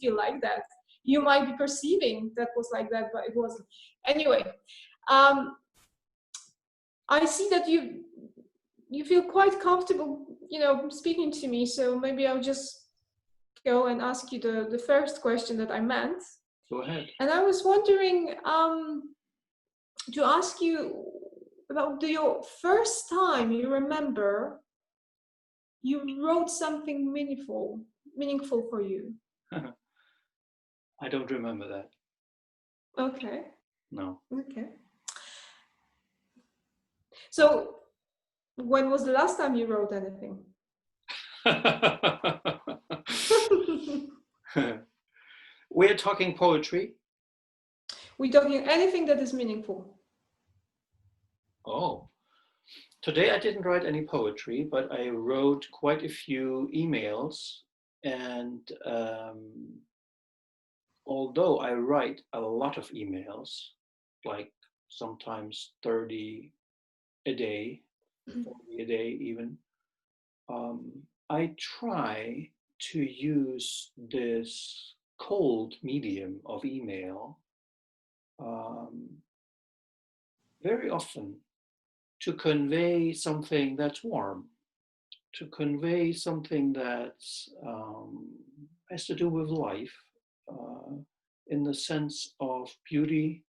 feel like that. You might be perceiving that was like that, but it wasn't. Anyway, I see that you feel quite comfortable, speaking to me. So maybe I'll just go and ask you the first question that I meant. Go ahead. And I was wondering to ask you about your first time you remember you wrote something meaningful for you. I don't remember that. Okay. No. Okay. So when was the last time you wrote anything? We're talking poetry. We're talking anything that is meaningful. Oh, today I didn't write any poetry, but I wrote quite a few emails. And although I write a lot of emails, like sometimes 30 a day, 40 a day even, I try to use this cold medium of email very often to convey something that's warm, to convey something that has to do with life, in the sense of beauty,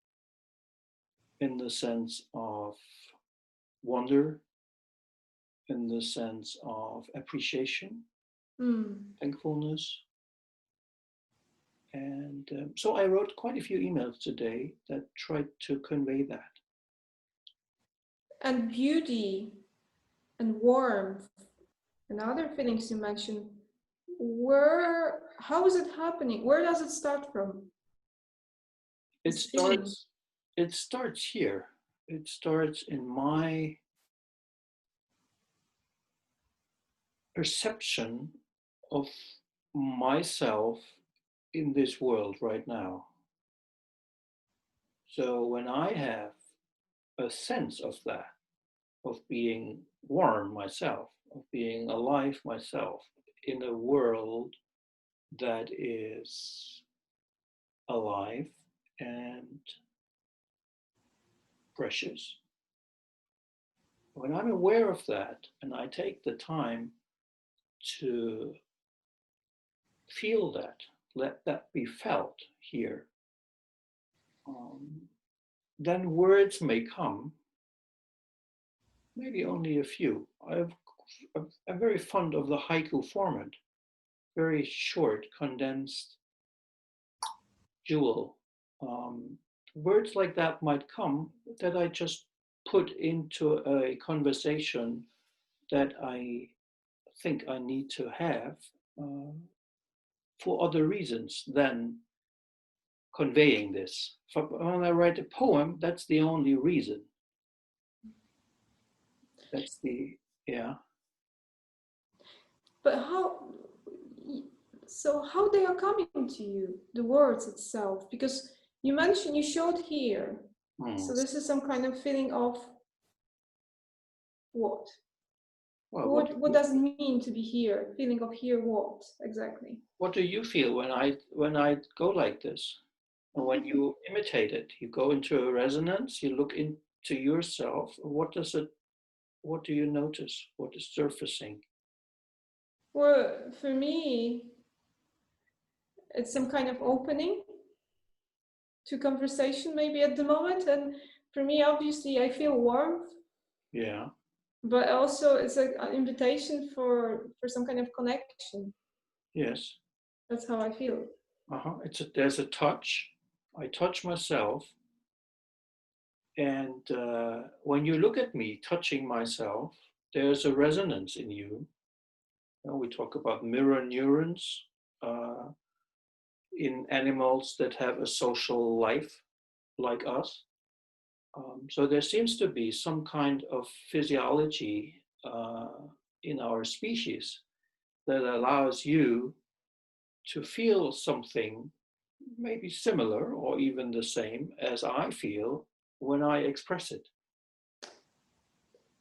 in the sense of wonder, in the sense of appreciation, thankfulness. And so I wrote quite a few emails today that tried to convey that. And beauty and warmth and other feelings you mentioned, how is it happening? Where does it start from? It starts here. It starts in my perception of myself in this world right now. So when I have a sense of that, of being warm myself, of being alive myself in a world that is alive and precious. When I'm aware of that and I take the time to feel that, let that be felt here, then words may come, maybe only a few. I'm very fond of the haiku format, very short, condensed jewel. Words like that might come that I just put into a conversation that I think I need to have for other reasons than conveying this. When I write a poem, that's the only reason. That's the, yeah. But how they are coming to you, the words itself? Because you mentioned, you showed here. So this is some kind of feeling of what? Well, what does it mean to be here? Feeling of here, what exactly? What do you feel when I go like this? And when you imitate it, you go into a resonance, you look into yourself. What do you notice? What is surfacing? Well, for me, it's some kind of opening to conversation maybe at the moment. And for me, obviously, I feel warmth. Yeah. But also it's an invitation for some kind of connection. Yes. That's how I feel. There's a touch. I touch myself. And when you look at me touching myself, there's a resonance in you. We talk about mirror neurons in animals that have a social life like us. So there seems to be some kind of physiology in our species that allows you to feel something maybe similar or even the same as I feel when I express it.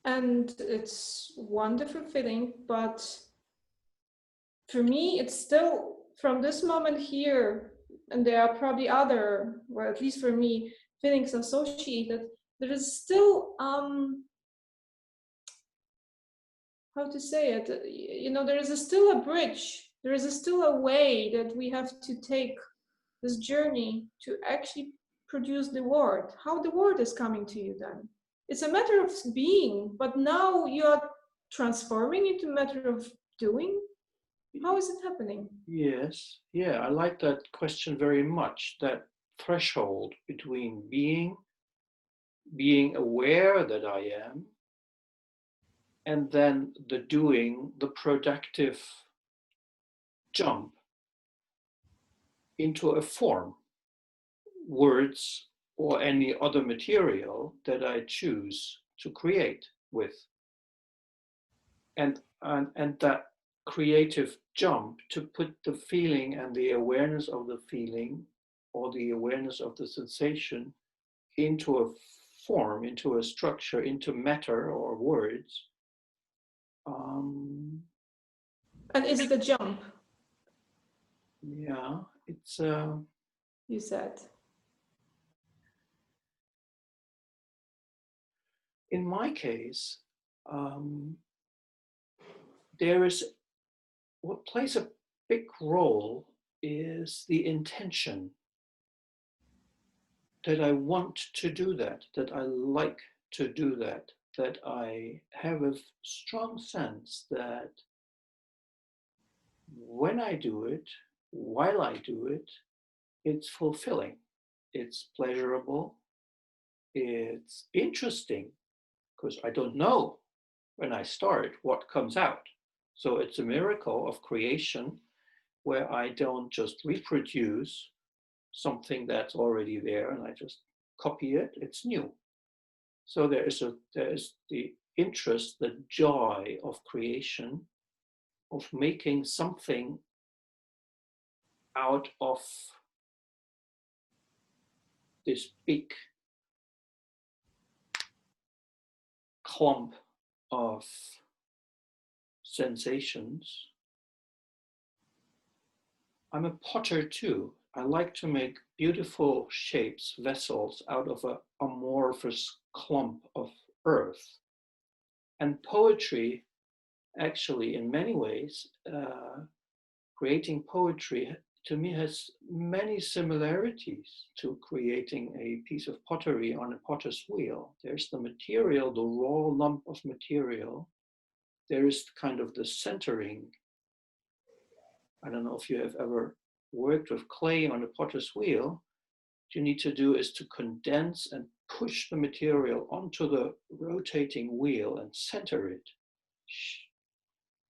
And it's wonderful feeling, but for me, it's still from this moment here, and there are probably other, well, at least for me, feelings associated, there is still, how to say it, there is still a bridge, there is still a way that we have to take this journey to actually produce the word. How the word is coming to you then? It's a matter of being, but now you are transforming into a matter of doing. How is it happening? Yes, yeah, I like that question very much. That threshold between being aware that I am, and then the doing, the productive jump into a form, words, or any other material that I choose to create with. And that creative jump to put the feeling and the awareness of the feeling or the awareness of the sensation into a form, into a structure, into matter or words. And is it a jump? Yeah, it's you said. In my case, there is what plays a big role is the intention that I want to do that I like to do that I have a strong sense that when I do it, while I do it, it's fulfilling, it's pleasurable, it's interesting, because I don't know when I start what comes out. So it's a miracle of creation where I don't just reproduce something that's already there and I just copy it, it's new. So there is the interest, the joy of creation, of making something out of this big clump of sensations. I'm a potter too. I like to make beautiful shapes, vessels out of an amorphous clump of earth. And poetry, actually, in many ways, creating poetry to me has many similarities to creating a piece of pottery on a potter's wheel. There's the material, the raw lump of material. There is kind of the centering. I don't know if you have ever worked with clay on a potter's wheel. What you need to do is to condense and push the material onto the rotating wheel and center it.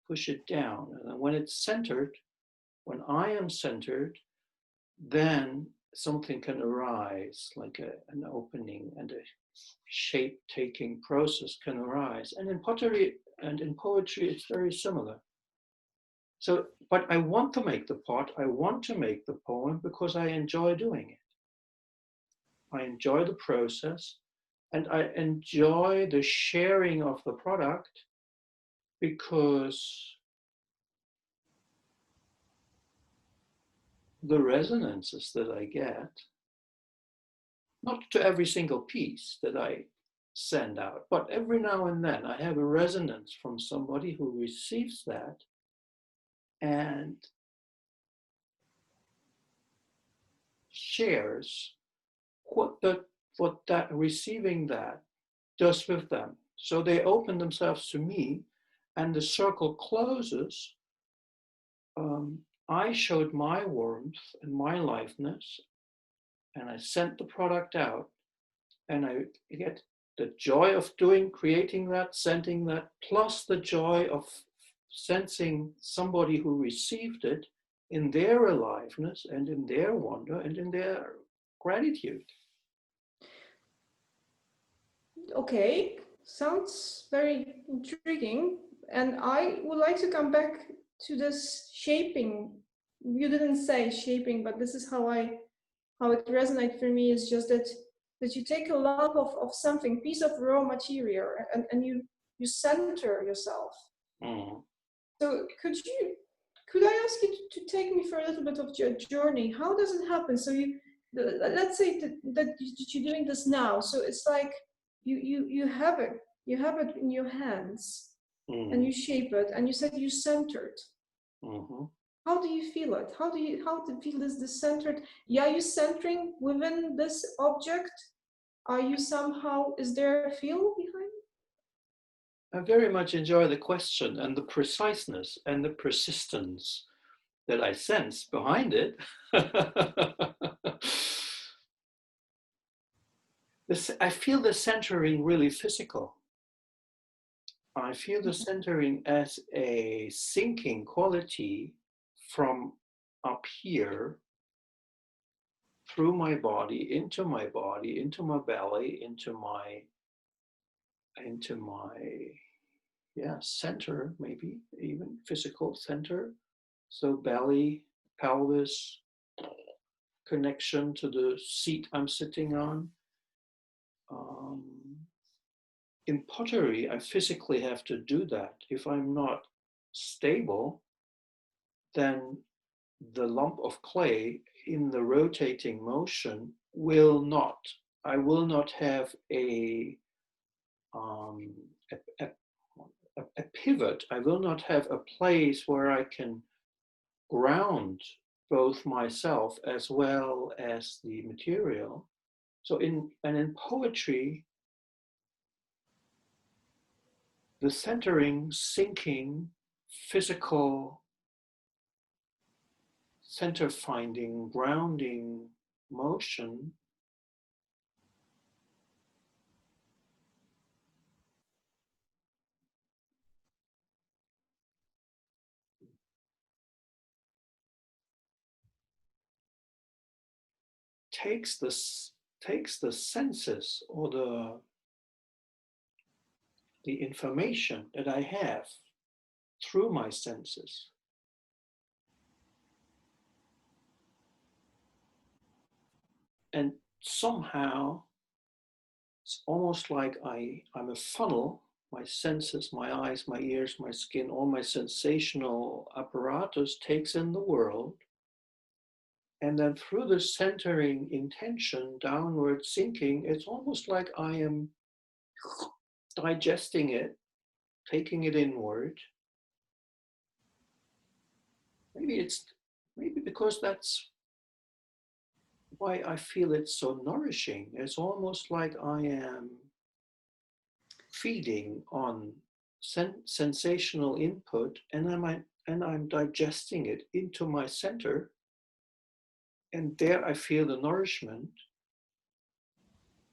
Push it down. And when it's centered, when I am centered, then something can arise, like an opening, and a shape-taking process can arise. And in pottery and in poetry, it's very similar. So, but I want to make the pot, I want to make the poem because I enjoy doing it. I enjoy the process, and I enjoy the sharing of the product because the resonances that I get, not to every single piece that I send out, but every now and then I have a resonance from somebody who receives that and shares what that receiving that does with them. So they open themselves to me, and the circle closes. I showed my warmth and my liveness, and I sent the product out, and I get the joy of creating that, sending that, plus the joy of sensing somebody who received it in their aliveness and in their wonder and in their gratitude. Okay, sounds very intriguing. And I would like to come back to this shaping. You didn't say shaping, but this is how it resonates for me, is just that you take a lump of something, piece of raw material, and you center yourself. Mm. So could could I ask you to take me for a little bit of your journey? How does it happen? So let's say that you're doing this now. So it's like you have it in your hands, and you shape it, and you said you centered. Mm-hmm. How do you feel it? How do you feel this centered? Yeah, you centering within this object. Are you somehow? Is there a feel behind? I very much enjoy the question and the preciseness and the persistence that I sense behind it. I feel the centering really physical. I feel the centering as a sinking quality from up here through my body, into my belly, into my center, maybe even physical center. So belly, pelvis, connection to the seat I'm sitting on. In pottery, I physically have to do that. If I'm not stable, then the lump of clay in the rotating motion I will not have a pivot. I will not have a place where I can ground both myself as well as the material. So in poetry, the centering, sinking, physical center finding, grounding motion takes the senses or the information that I have through my senses and somehow it's almost like I'm a funnel. My senses, my eyes, my ears, my skin, all my sensational apparatus takes in the world. And then through the centering intention, downward sinking, it's almost like I am digesting it, taking it inward. Maybe because that's why I feel it so nourishing. It's almost like I am feeding on sensational input and I'm digesting it into my center. And there I feel the nourishment.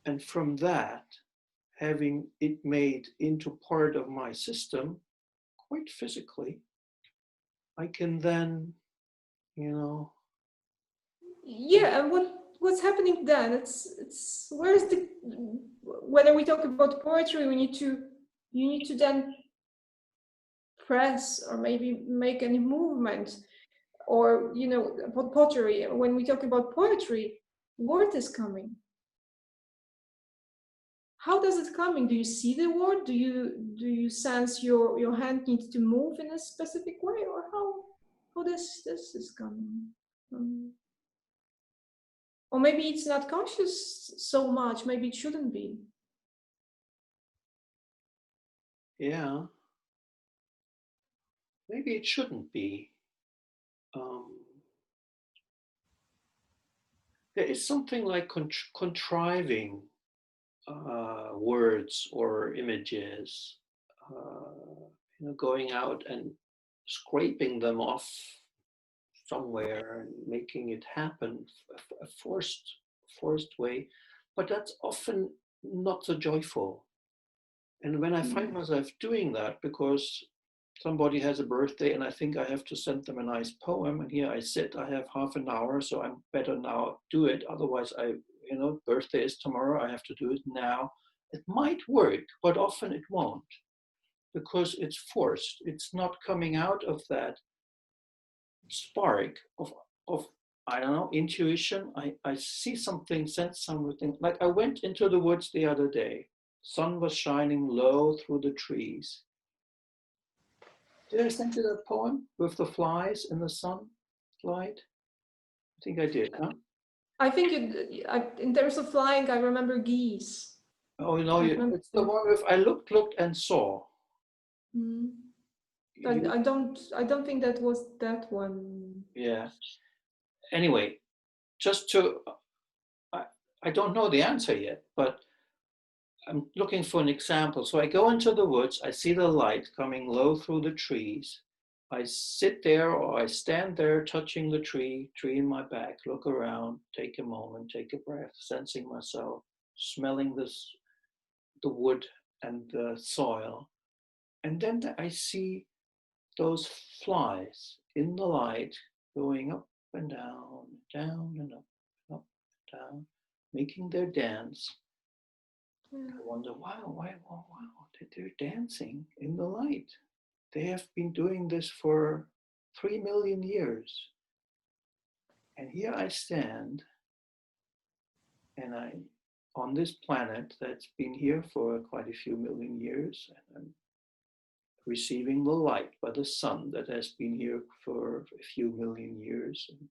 And from that, having it made into part of my system, quite physically, I can then, Yeah, and what's happening then? It's where's the whether we talk about poetry, you need to then press or maybe make any movement, or about pottery. When we talk about poetry, word is coming. How does it coming? Do you see the word? Do you sense your hand needs to move in a specific way, or how this is coming? Or maybe it's not conscious so much. Maybe it shouldn't be. Yeah, maybe it shouldn't be. There is something like contriving words or images, going out and scraping them off somewhere and making it happen, a forced way, but that's often not so joyful. And when I find myself doing that because somebody has a birthday and I think I have to send them a nice poem, and here I sit, I have half an hour, so I'm better now do it. Otherwise, birthday is tomorrow, I have to do it now. It might work, but often it won't because it's forced. It's not coming out of that spark of I don't know, intuition. I see something, sense something. Like I went into the woods the other day. Sun was shining low through the trees. Did I send you that poem with the flies in the sunlight? I think I did, huh? I think in terms of flying, I remember geese. Oh, no, I remember. it's the one with I looked, and saw. Mm. You, I don't think that was that one. yeah. Anyway, just to, I, I don't know the answer yet, but I'm looking for an example. So I go into the woods, I see the light coming low through the trees. I sit there or I stand there touching the tree in my back, look around, take a moment, take a breath, sensing myself, smelling the wood and the soil. And then I see those flies in the light going up and down, down and up and down, making their dance. Yeah. I wonder, wow, they're dancing in the light. They have been doing this for 3 million years. And here I stand, and on this planet that's been here for quite a few million years, and I'm receiving the light by the sun that has been here for a few million years. And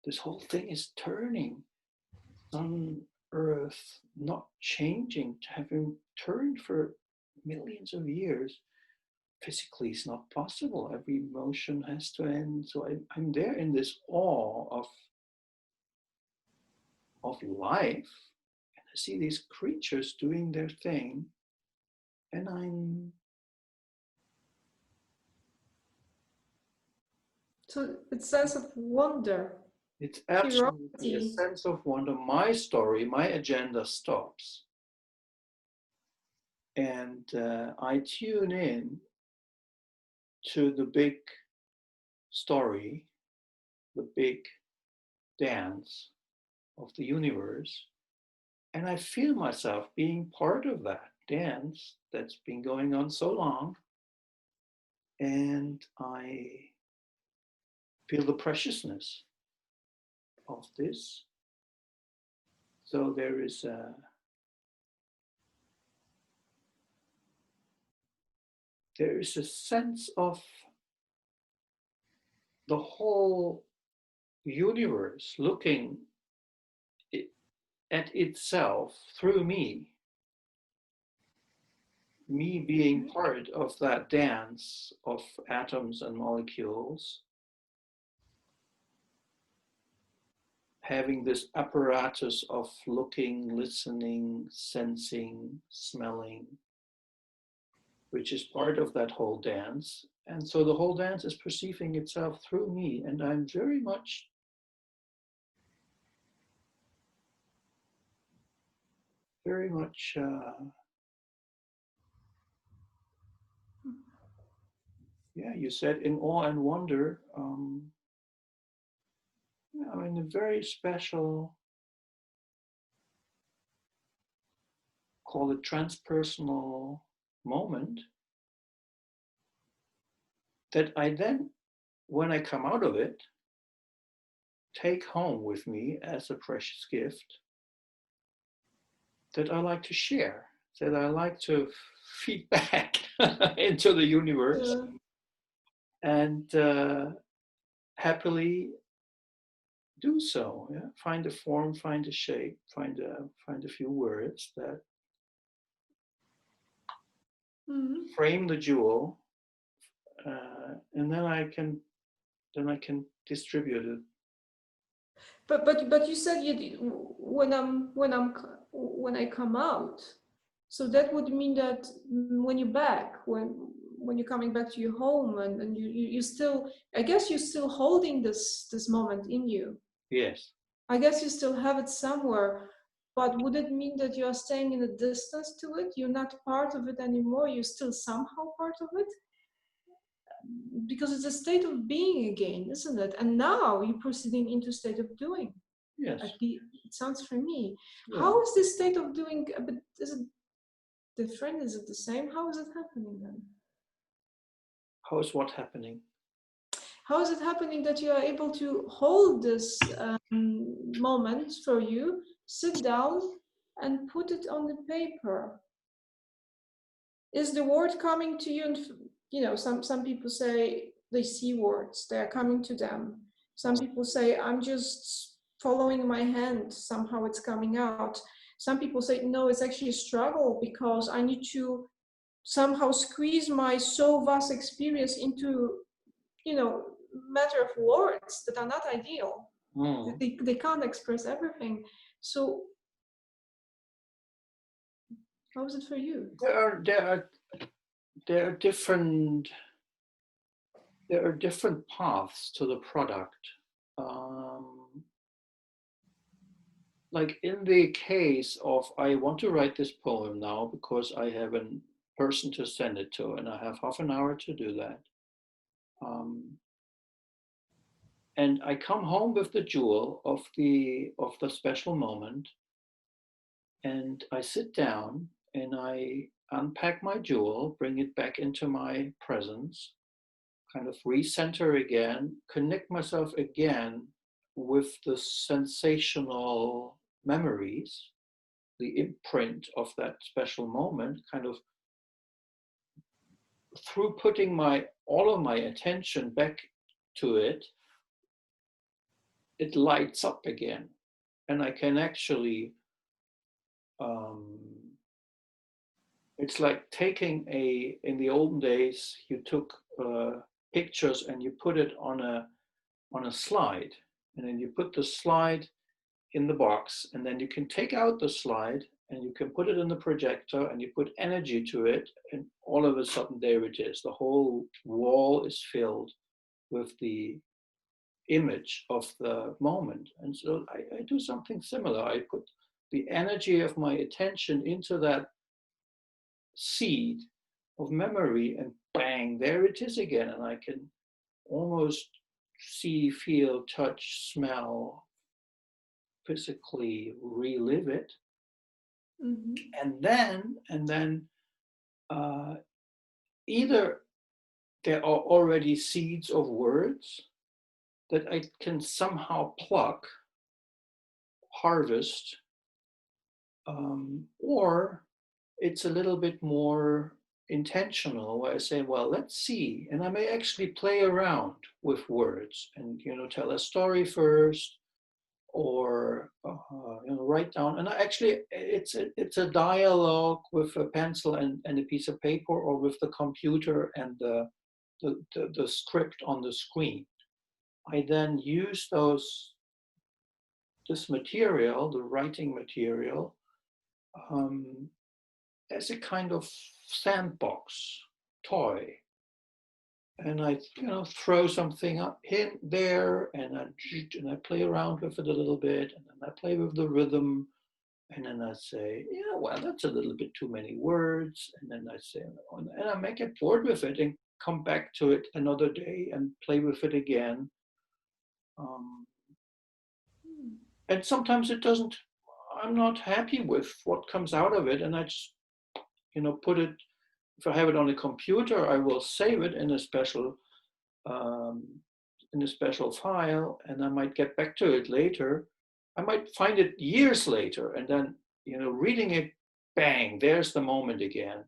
this whole thing is turning. Sun, Earth, not changing, having turned for millions of years. Physically is not possible. Every motion has to end. So I'm there in this awe of life. And I see these creatures doing their thing. And So it's sense of wonder, it's absolutely a curiosity. sense of wonder. My story, my agenda stops. And I tune in to the big story, the big dance of the universe. And I feel myself being part of that dance that's been going on so long. And I feel the preciousness of this. So there is a sense of the whole universe looking at itself through me being part of that dance of atoms and molecules, having this apparatus of looking, listening, sensing, smelling, which is part of that whole dance. And so the whole dance is perceiving itself through me, and I'm very much, yeah, you said in awe and wonder. Yeah, I'm in a very special, call it transpersonal moment that I then, when I come out of it, take home with me as a precious gift that I like to share, that I like to feed back into the universe Uh, and happily do so. Yeah? Find a form, find a shape, find a few words that mhm. frame the jewel, and then I can distribute it. But you said when I come out, so that would mean that when you're back, when you're coming back to your home, and you still, I guess you're still holding this moment in you. Yes. I guess you still have it somewhere, but would it mean that you are staying in a distance to it? You're not part of it anymore. You're still somehow part of it, because it's a state of being again, isn't it? And now you're proceeding into a state of doing. Yes. It sounds for me. Yeah. How is this state of doing? But is it different? Is it the same? How is it happening then? How is what happening? How is it happening that you are able to hold this moment for you, sit down, and put it on the paper? Is the word coming to you you know, some people say they see words, they are coming to them. Some people say, I'm just following my hand, somehow it's coming out. Some people say, no, it's actually a struggle because I need to somehow squeeze my so vast experience into, you know, matter of words that are not ideal. Mm. They can't express everything. So how is it for you? There are different paths to the product. Um, like in the case of I want to write this poem now because I have a person to send it to, and I have half an hour to do that. And I come home with the jewel of the special moment, and I sit down and I unpack my jewel, bring it back into my presence, kind of recenter again, connect myself again with the sensational memories, the imprint of that special moment, kind of through putting my all of my attention back to it, it lights up again. And I can actually, um, it's like taking in the olden days, you took pictures and you put it on a slide, and then you put the slide in the box, and then you can take out the slide and you can put it in the projector and you put energy to it, and all of a sudden there it is. The whole wall is filled with the image of the moment. And so I do something similar. I put the energy of my attention into that seed of memory, and bang, there it is again. And I can almost see, feel, touch, smell, physically relive it. Mm-hmm. And then uh, either there are already seeds of words that I can somehow pluck, harvest, or it's a little bit more intentional where I say, well, let's see. And I may actually play around with words and, tell a story first, or write down. And actually, it's a dialogue with a pencil and a piece of paper, or with the computer and the script on the screen. I then use this material, the writing material, um, as a kind of sandbox toy. And I, throw something up in there, and I play around with it a little bit, and then I play with the rhythm, and then I say, yeah, well, that's a little bit too many words, and then I say, and I make it bored with it and come back to it another day and play with it again. Um, and sometimes it doesn't. I'm not happy with what comes out of it, and I just, put it. If I have it on a computer, I will save it um, in a special file, and I might get back to it later. I might find it years later, and then reading it, bang, there's the moment again.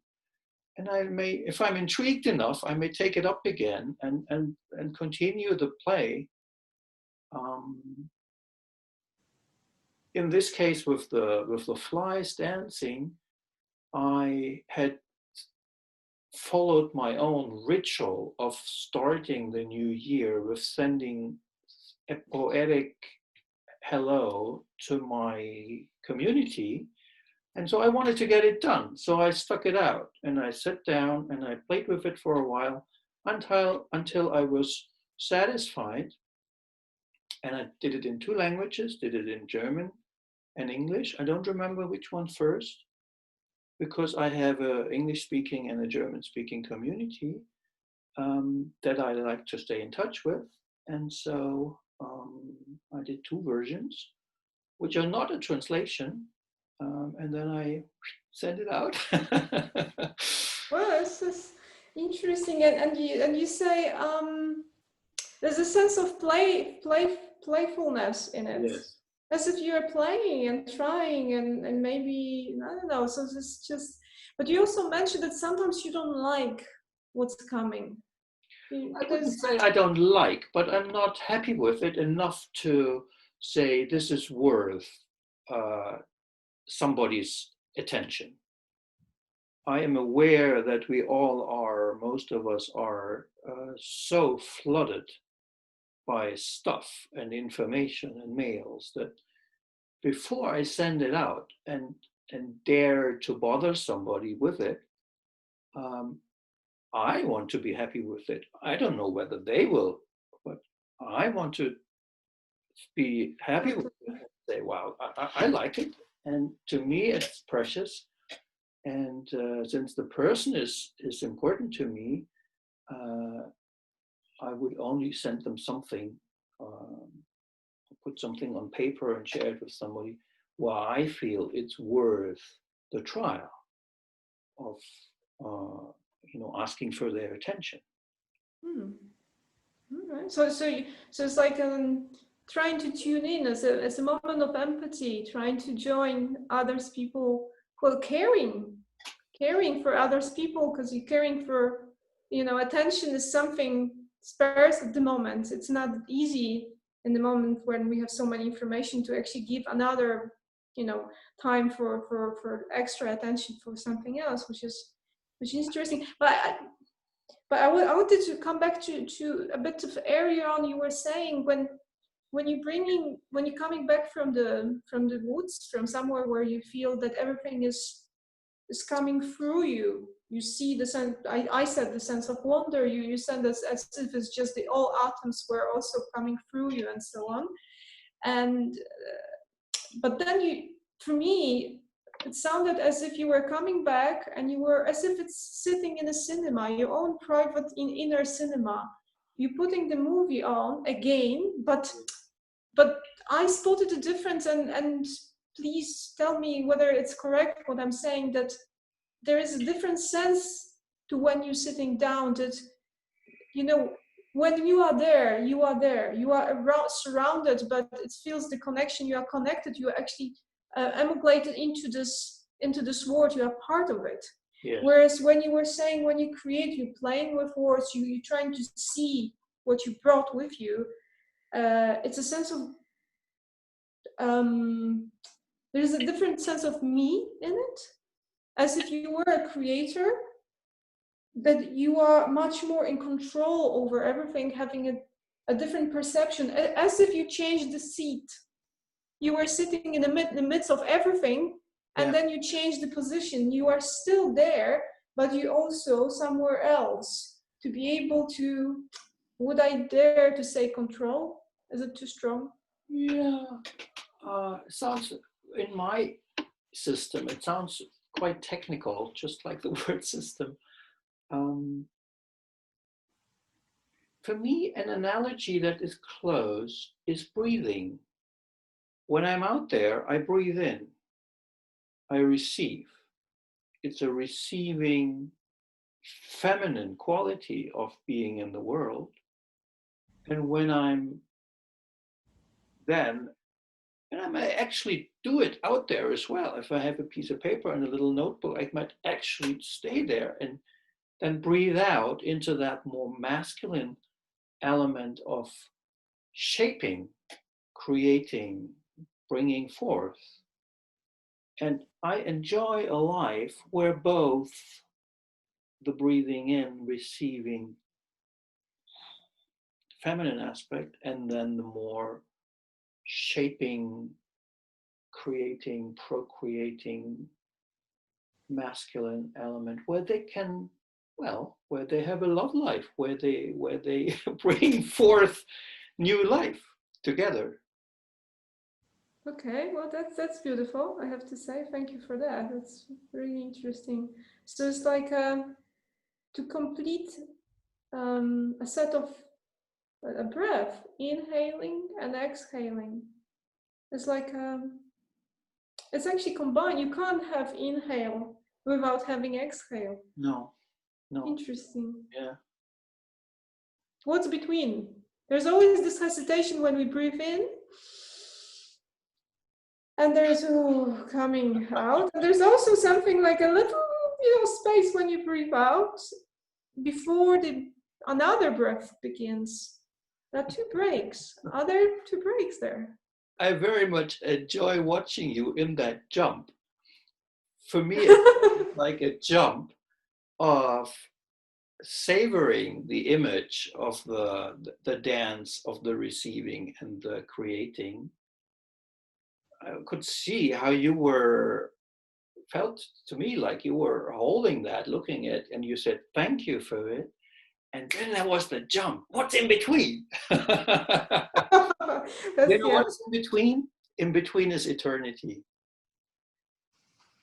And I may, if I'm intrigued enough, I may take it up again and continue the play. Um, in this case, with the flies dancing, I had followed my own ritual of starting the new year with sending a poetic hello to my community. And so I wanted to get it done. So I stuck it out, and I sat down and I played with it for a while until I was satisfied. And I did it in two languages, did it in German and English. I don't remember which one first, because I have an English speaking and a German speaking community that I like to stay in touch with. And so I did two versions, which are not a translation. And then I send it out. Well, this is interesting, and you say there's a sense of playfulness in it, Yes. as if you're playing and trying, and maybe I don't know. So it's just, but you also mentioned that sometimes you don't like what's coming? I wouldn't say I don't like, but I'm not happy with it enough to say this is worth somebody's attention. I am aware that we all are, most of us are, so flooded by stuff and information and mails that before I send it out and dare to bother somebody with it, I want to be happy with it. I don't know whether they will, but I want to be happy with it and say, wow, I like it. And to me, it's precious. And since the person is important to me, I would only send them something, put something on paper and share it with somebody where I feel it's worth the trial of, asking for their attention. Right. So it's like trying to tune in as a moment of empathy, trying to join others people, well, caring for others people, because you're caring for, attention is something sparse at the moment. It's not easy in the moment when we have so many information to actually give another, time for extra attention for something else, which is interesting. But I wanted to come back to a bit of earlier on. You were saying when you're coming back from the woods, from somewhere where you feel that everything is coming through you. You see the sense. I said the sense of wonder. You said as if it's just all atoms were also coming through you and so on. And but then for me, it sounded as if you were coming back and you were as if it's sitting in a cinema, your own private inner cinema. You're putting the movie on again, but I spotted a difference, and please tell me whether it's correct what I'm saying, that there is a different sense to when you're sitting down, that when you are there, you are there, you are around, surrounded, but it feels the connection, you are connected, you are actually emigrated into this world, you are part of it. Yeah. Whereas when you were saying, when you create, you're playing with words, you're trying to see what you brought with you, it's a sense of there's a different sense of me in it, as if you were a creator, that you are much more in control over everything, having a different perception, as if you changed the seat. You were sitting in the midst of everything, and then you change the position. You are still there, but you also somewhere else, to be able to, would I dare to say control? Is it too strong? Yeah. Sounds, in my system, it sounds quite technical, just like the word system. For me, an analogy that is close is breathing. When I'm out there, I breathe in, I receive. It's a receiving feminine quality of being in the world. And when I'm then, and I might actually do it out there as well. If I have a piece of paper and a little notebook, I might actually stay there and then breathe out into that more masculine element of shaping, creating, bringing forth. And I enjoy a life where both the breathing in, receiving feminine aspect, and then the more shaping, creating, procreating masculine element, where they can, well, where they have a love life, where they bring forth new life together. Okay, well that's beautiful. I have to say, thank you for that. That's really interesting. So it's like to complete a set of a breath, inhaling and exhaling. It's like it's actually combined. You can't have inhale without having exhale. No. Interesting. Yeah. What's between? There's always this hesitation when we breathe in, and there's coming out. And there's also something like a little, space when you breathe out. before another breath begins. There are two breaks. Are there two breaks there? I very much enjoy watching you in that jump. For me, it's like a jump of savoring the image of the dance of the receiving and the creating. I could see how you were felt to me like you were holding that, looking at, and you said thank you for it. And then there was the jump. What's in between? You know Yeah. what's in between? In between is eternity.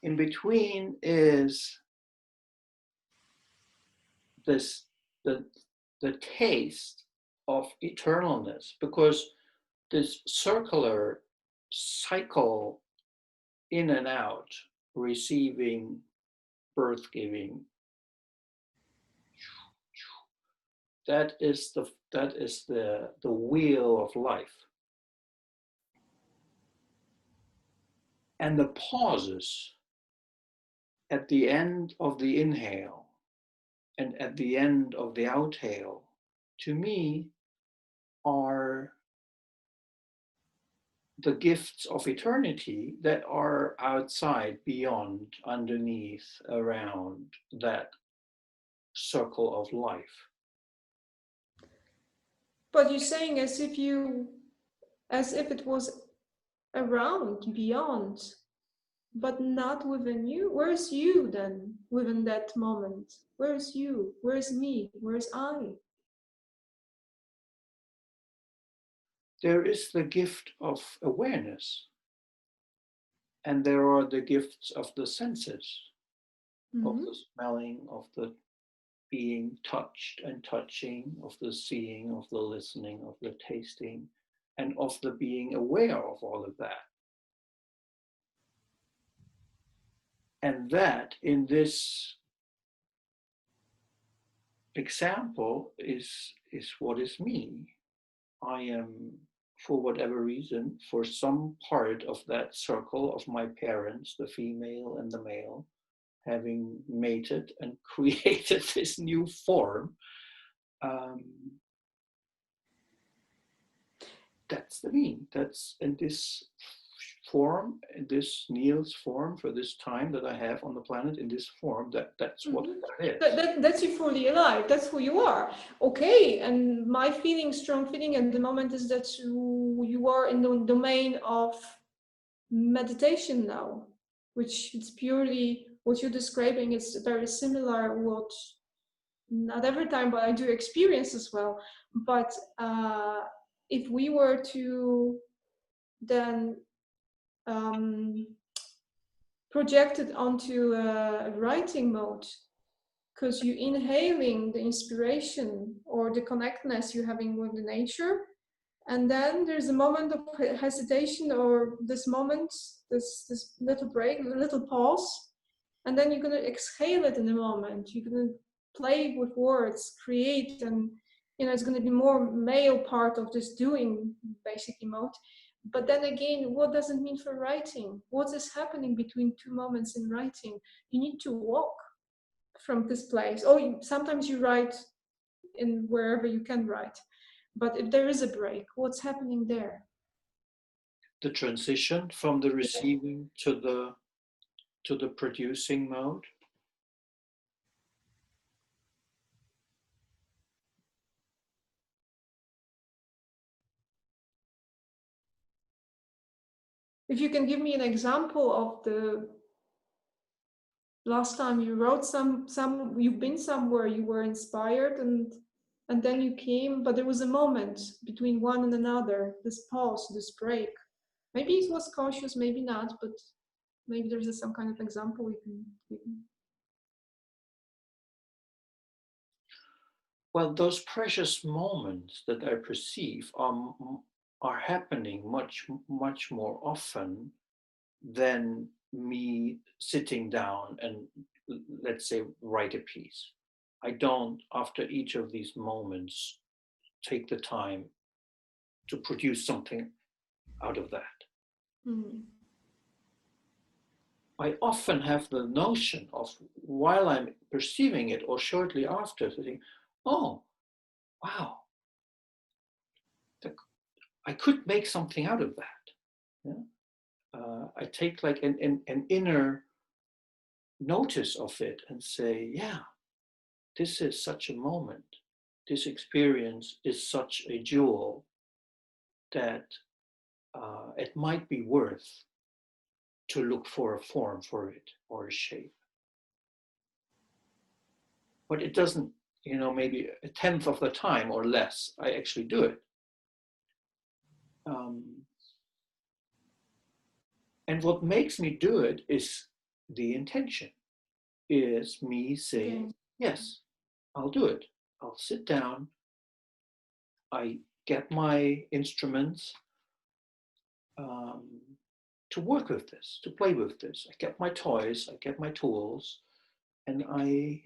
In between is this the the taste of eternalness, because this circular cycle in and out, receiving, birth giving, that is the wheel of life. And the pauses at the end of the inhale and at the end of the outhale, to me, are the gifts of eternity that are outside, beyond, underneath, around that circle of life. But you're saying as if it was around, beyond, but not within you. Where's you then within that moment? Where's you? Where's me? Where's I? There is the gift of awareness, and there are the gifts of the senses, of Mm-hmm. the smelling, of the being touched and touching, of the seeing, of the listening, of the tasting, and of the being aware of all of that. And that, in this example, is what is me. I am, for whatever reason, for some part of that circle of my parents, the female and the male, having mated and created this new form. Um, that's the me. That's in this form, in this Nils form, for this time that I have on the planet, in this form, that's what Mm-hmm. that is. That's you fully alive. That's who you are. Okay. And my feeling, strong feeling at the moment is that you are in the domain of meditation now, which it's purely what you're describing is very similar what not every time, but I do experience as well. But if we were to then um, project it onto a writing mode, because you're inhaling the inspiration or the connectedness you're having with the nature, and then there's a moment of hesitation or this moment, this little break, a little pause, and then you're going to exhale it in a moment. You're going to play with words, create, and it's going to be more male part of this doing basically mode. But then again, what does it mean for writing? What is happening between two moments in writing? You need to walk from this place, or sometimes you write in wherever you can write. But if there is a break, what's happening there? The transition from the receiving to the producing mode. If you can give me an example of the last time you wrote some you've been somewhere, you were inspired, and then you came, but there was a moment between one and another, this pause, this break. Maybe it was conscious, maybe not, but maybe there's some kind of example we can. Well, those precious moments that I perceive are happening much more often than me sitting down and, let's say, write a piece. I don't, after each of these moments, take the time to produce something out of that. Hmm. I often have the notion of, while I'm perceiving it or shortly after, thinking, oh, wow, I could make something out of that. Yeah? I take like an inner notice of it and say, yeah, this is such a moment. This experience is such a jewel that it might be worth to look for a form for it or a shape. But it doesn't, maybe a tenth of the time or less, I actually do it. And what makes me do it is the intention, is me saying, yes, I'll do it. I'll sit down, I get my instruments to work with this, to play with this. I get my toys, I get my tools, and I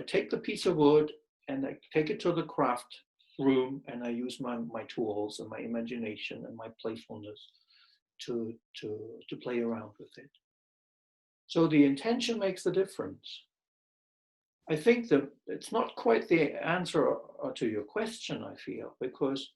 take the piece of wood and I take it to the craft room and I use my tools and my imagination and my playfulness to play around with it. So the intention makes the difference. I think that it's not quite the answer to your question, I feel, because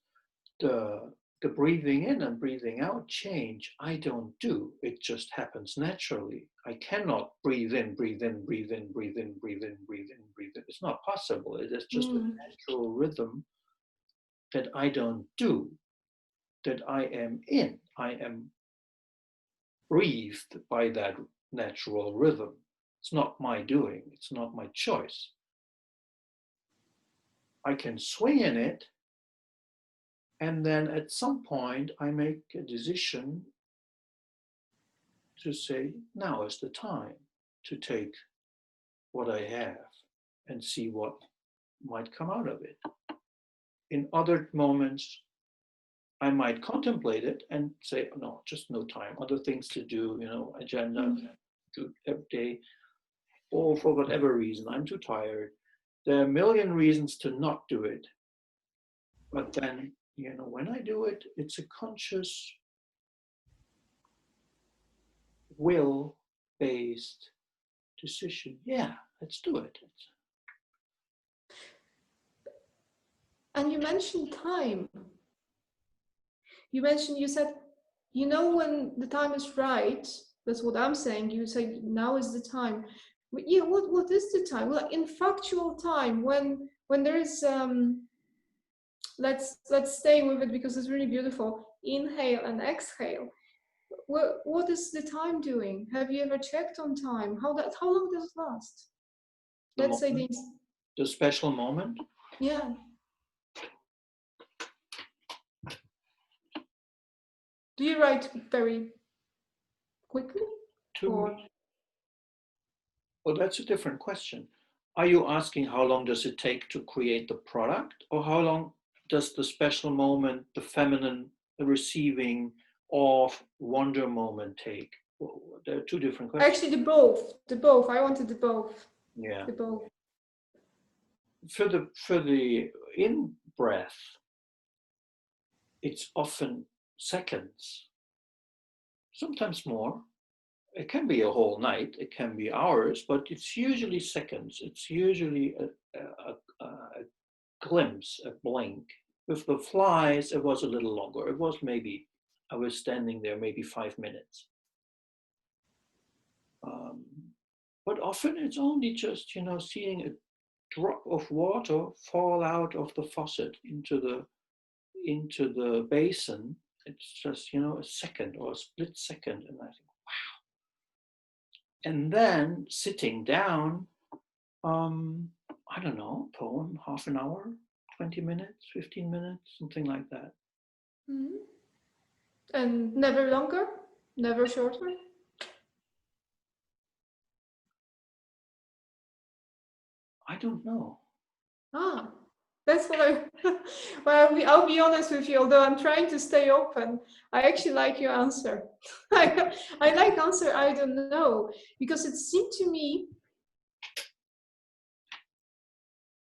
the breathing in and breathing out change I don't do. It just happens naturally. I cannot breathe in, breathe in, breathe in, breathe in, breathe in, breathe in, breathe in. It's not possible. It is just a natural rhythm that I don't do, that I am in. I am breathed by that natural rhythm. It's not my doing. It's not my choice. I can swing in it, and then at some point I make a decision to say, now is the time to take what I have and see what might come out of it. In other moments, I might contemplate it and say, oh, no, just no time, other things to do, agenda, do every day, or for whatever reason, I'm too tired. There are a million reasons to not do it. But then, when I do it, it's a conscious, will-based decision. Yeah, let's do it. And you mentioned time. You said, when the time is right. That's what I'm saying. You say now is the time. But yeah, what is the time? Well, in factual time, when there is let's stay with it because it's really beautiful. Inhale and exhale. What is the time doing? Have you ever checked on time? How long does it last? Let's say the special moment. Yeah. Do you write very quickly? Well, that's a different question. Are you asking how long does it take to create the product, or how long does the special moment, the feminine, the receiving of wonder moment take? Well, there are two different questions. Actually, the both. I wanted the both. Yeah. The both. For the in breath, it's often seconds, sometimes more. It can be a whole night, it can be hours, but it's usually seconds. It's usually a glimpse, a blink. With the flies, it was a little longer. It was maybe, I was standing there maybe 5 minutes. But often it's only just, seeing a drop of water fall out of the faucet into the basin. It's just, a second or a split second. And I think, wow. And then sitting down, I don't know, poem, half an hour, 20 minutes, 15 minutes, something like that. Mm-hmm. And never longer? Never shorter? I don't know. That's what well, I'll be honest with you, although I'm trying to stay open, I actually like your answer. I like answer, I don't know, because it seemed to me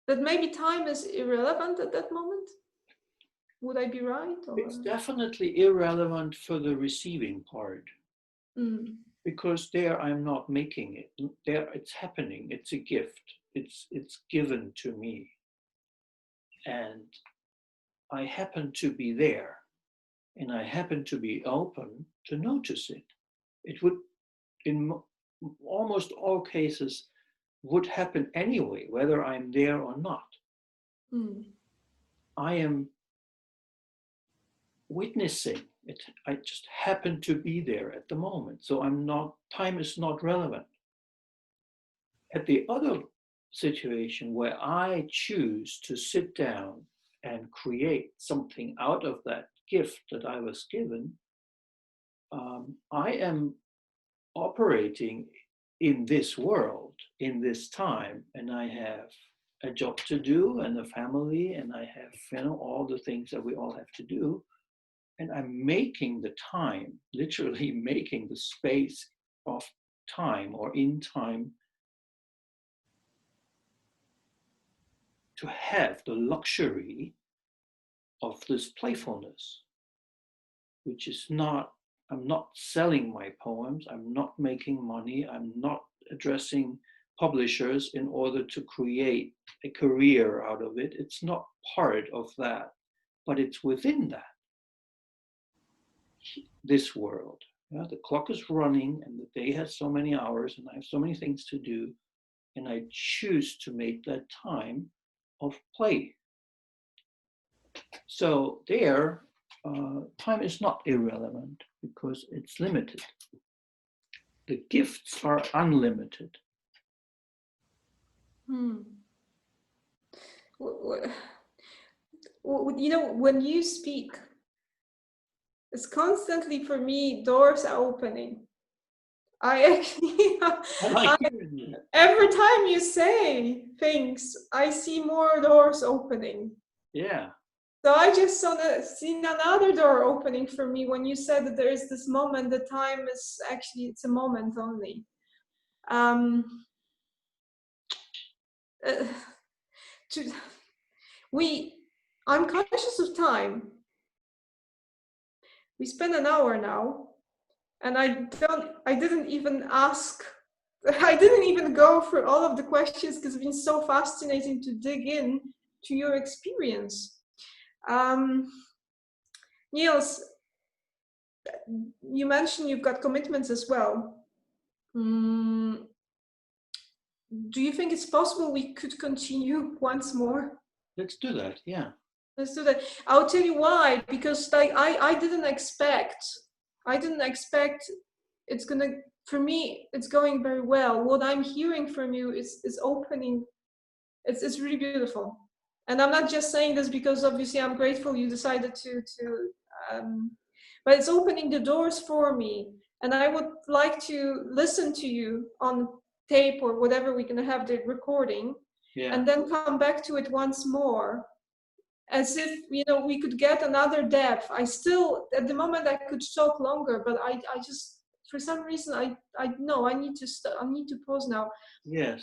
that maybe time is irrelevant at that moment. Would I be right? Or? It's definitely irrelevant for the receiving part. Mm. because there I'm not making it. There it's happening. It's a gift. It's given to me, and I happen to be there, and I happen to be open to notice it. It would, in almost all cases, would happen anyway, whether I'm there or not. Mm. I am witnessing it. I just happen to be there at the moment. So I'm not, time is not relevant. At the other situation where I choose to sit down and create something out of that gift that I was given, I am operating in this world, in this time, and I have a job to do and a family, and I have, all the things that we all have to do. And I'm making the time, literally making the space of time or in time to have the luxury of this playfulness, which is not, I'm not selling my poems, I'm not making money, I'm not addressing publishers in order to create a career out of it. It's not part of that, but it's within that, this world. Yeah, the clock is running and the day has so many hours and I have so many things to do, and I choose to make that time of play. So there, time is not irrelevant because it's limited. The gifts are unlimited. Hmm. You know, when you speak, it's constantly for me doors are opening. I actually, I like hearing that. every time you say things, I see more doors opening. Yeah. So I just seen another door opening for me when you said that there is this moment. The time is actually, it's a moment only. Um, uh, to, I'm conscious of time. We spent an hour now, and I didn't even ask. I didn't even go for all of the questions because it's been so fascinating to dig in to your experience. Niels, you mentioned you've got commitments as well. Mm, do you think it's possible we could continue once more? Let's do that. Yeah. Let's do that. I'll tell you why. Because like I didn't expect it's gonna, for me it's going very well. What I'm hearing from you is opening. It's really beautiful. And I'm not just saying this because obviously I'm grateful you decided to but it's opening the doors for me. And I would like to listen to you on tape or whatever we're gonna have the recording, Yeah. and then come back to it once more, as if, you know, we could get another depth. I still, at the moment I could talk longer, but I just, for some reason I know I need to pause now. Yes.